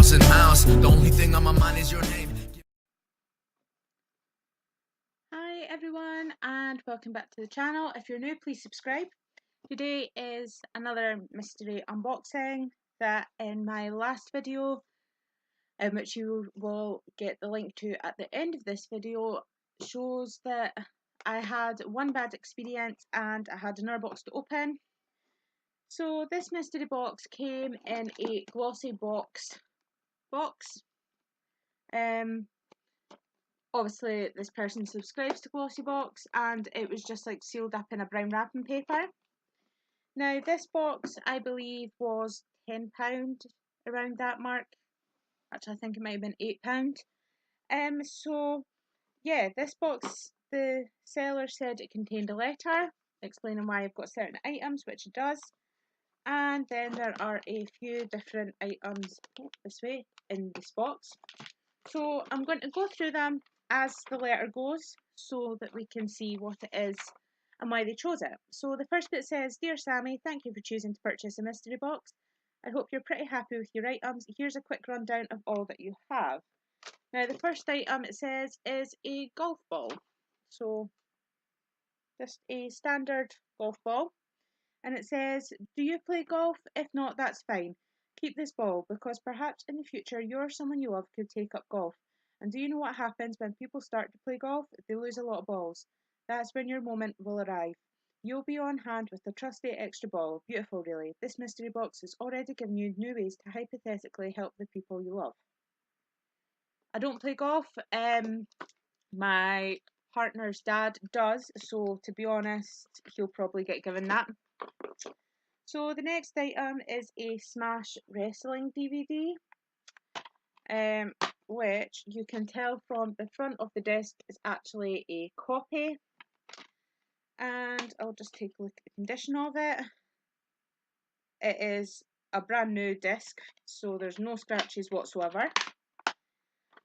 bouncing house. The only thing on my mind is your name. Hi everyone and welcome back to the channel. If you're new, please subscribe. Today is another mystery unboxing that in my last video, which you will get the link to at the end of this video, shows that I had one bad experience and I had another box to open. So this mystery box came in a glossy box. Obviously this person subscribes to Glossy Box and it was just like sealed up in a brown wrapping paper. Now this box I believe was £10, around that mark. Actually I think it might have been £8. So yeah, this box, the seller said it contained a letter explaining why I've got certain items, which it does. And then there are a few different items this way in this box. So I'm going to go through them as the letter goes so that we can see what it is and why they chose it. So the first bit says, "Dear Sammy, thank you for choosing to purchase a mystery box. I hope you're pretty happy with your items. Here's a quick rundown of all that you have." Now the first item it says is a golf ball. So just a standard golf ball. And it says, "Do you play golf? If not, that's fine. Keep this ball because perhaps in the future you or someone you love could take up golf. And do you know what happens when people start to play golf? They lose a lot of balls. That's when your moment will arrive. You'll be on hand with the trusty extra ball." Beautiful, really. This mystery box has already given you new ways to hypothetically help the people you love. I don't play golf. My partner's dad does, so to be honest, he'll probably get given that. So the next item is a Smash Wrestling DVD, which you can tell from the front of the disc is actually a copy. And I'll just take a look at the condition of it. It is a brand new disc, so there's no scratches whatsoever.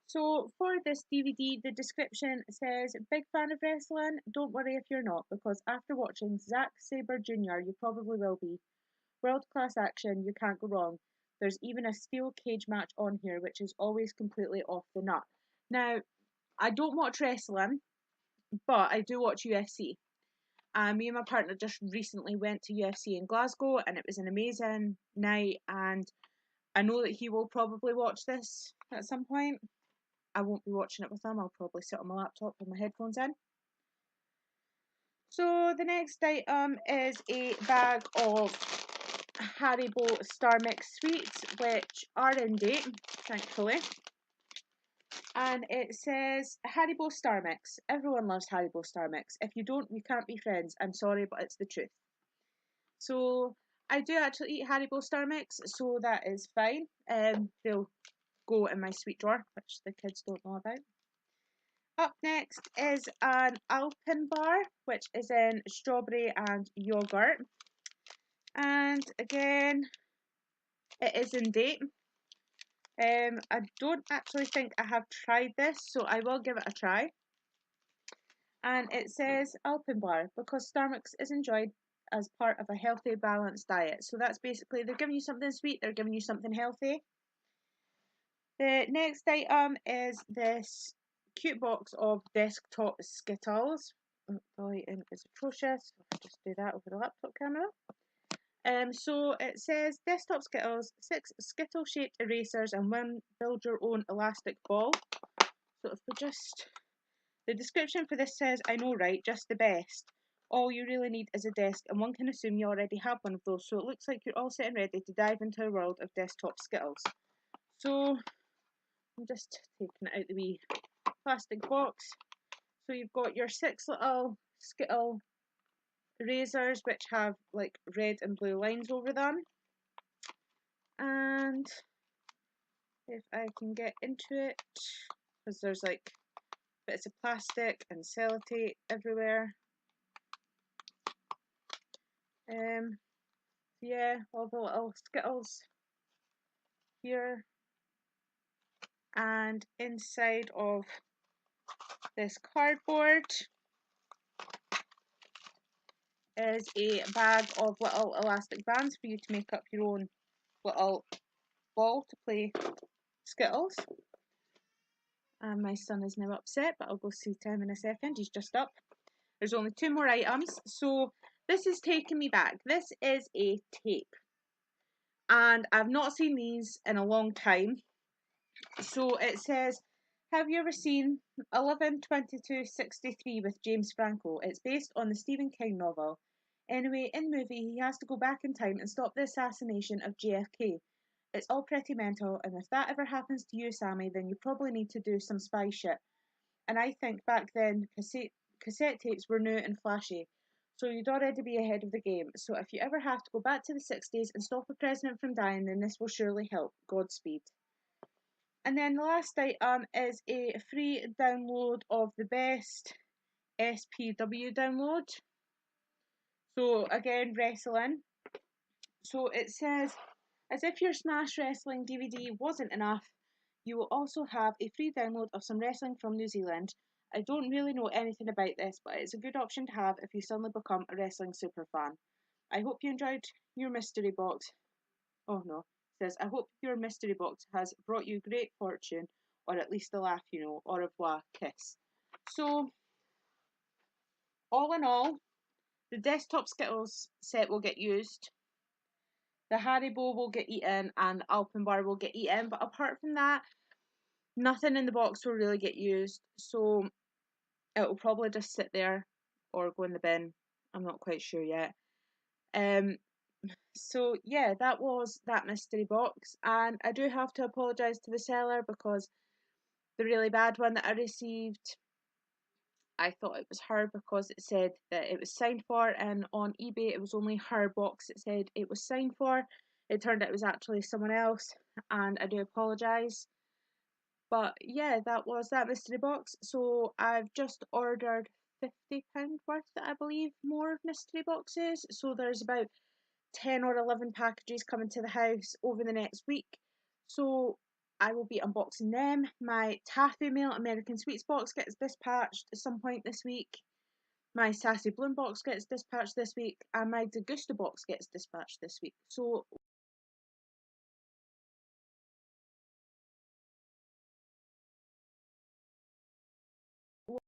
So for this DVD, the description says, "Big fan of wrestling? Don't worry if you're not, because after watching Zack Sabre Jr., you probably will be. World-class action, you can't go wrong. There's even a steel cage match on here, which is always completely off the nut." Now, I don't watch wrestling, but I do watch UFC. Me and my partner just recently went to UFC in Glasgow, and it was an amazing night, and I know that he will probably watch this at some point. I won't be watching it with him, I'll probably sit on my laptop with my headphones in. So the next item is a bag of Haribo Star Mix sweets, which are in date, thankfully. And it says, "Haribo Star Mix. Everyone loves Haribo Star Mix. If you don't, we can't be friends. I'm sorry, but it's the truth." So I do actually eat Haribo Star Mix, so that is fine. They'll go in my sweet drawer, which the kids don't know about. Up next is an Alpenbar, which is in strawberry and yogurt. And again, it is in date. I don't actually think I have tried this, so I will give it a try. And it says Alpenbar, because Star Mix is enjoyed as part of a healthy, balanced diet. So that's basically, they're giving you something sweet, they're giving you something healthy. The next item is this cute box of desktop Skittles. The lighting is atrocious. I'll just do that over the laptop camera. So it says desktop Skittles, 6 Skittle shaped erasers, and 1 build your own elastic ball. So if we just, the description for this says, "I know, right? Just the best. All you really need is a desk, and one can assume you already have one of those, so it looks like you're all set and ready to dive into a world of desktop Skittles." So I'm just taking it out the wee plastic box. So you've got your 6 little Skittle erasers, which have like red and blue lines over them. And if I can get into it, because there's like bits of plastic and sellotape everywhere. Yeah, all the little Skittles here. And inside of this cardboard is a bag of little elastic bands for you to make up your own little ball to play Skittles. And my son is now upset, but I'll go see to him in a second. He's just up. There's only 2 more items. So this is taking me back. This is a tape. And I've not seen these in a long time. So it says, have you ever seen 11/22/63 with James Franco? It's based on the Stephen King novel. Anyway, in the movie, he has to go back in time and stop the assassination of JFK. It's all pretty mental, and if that ever happens to you, Sammy, then you probably need to do some spy shit. And I think back then, cassette tapes were new and flashy, so you'd already be ahead of the game. So if you ever have to go back to the 60s and stop a president from dying, then this will surely help. Godspeed. And then the last item is a free download of the best SPW download. So again, wrestling. So it says, as if your Smash Wrestling DVD wasn't enough, you will also have a free download of some wrestling from New Zealand. I don't really know anything about this, but it's a good option to have if you suddenly become a wrestling superfan. I hope you enjoyed your mystery box. Oh no, it says, I hope your mystery box has brought you great fortune, or at least a laugh, au revoir, kiss. So, all in all, the desktop Skittles set will get used. The Haribo will get eaten and the Alpenbar will get eaten, but apart from that, nothing in the box will really get used. So it will probably just sit there or go in the bin. I'm not quite sure yet. So yeah, that was that mystery box, and I do have to apologise to the seller because the really bad one that I received, I thought it was her because it said that it was signed for, and on eBay it was only her box it said it was signed for. It turned out it was actually someone else, and I do apologise. But yeah, that was that mystery box. So I've just ordered £50 worth, I believe, more mystery boxes. So there's about 10 or 11 packages coming to the house over the next week. So I will be unboxing them. My Taffy Mail American Sweets box gets dispatched at some point this week. My Sassy Bloom box gets dispatched this week. And my Degusta box gets dispatched this week. So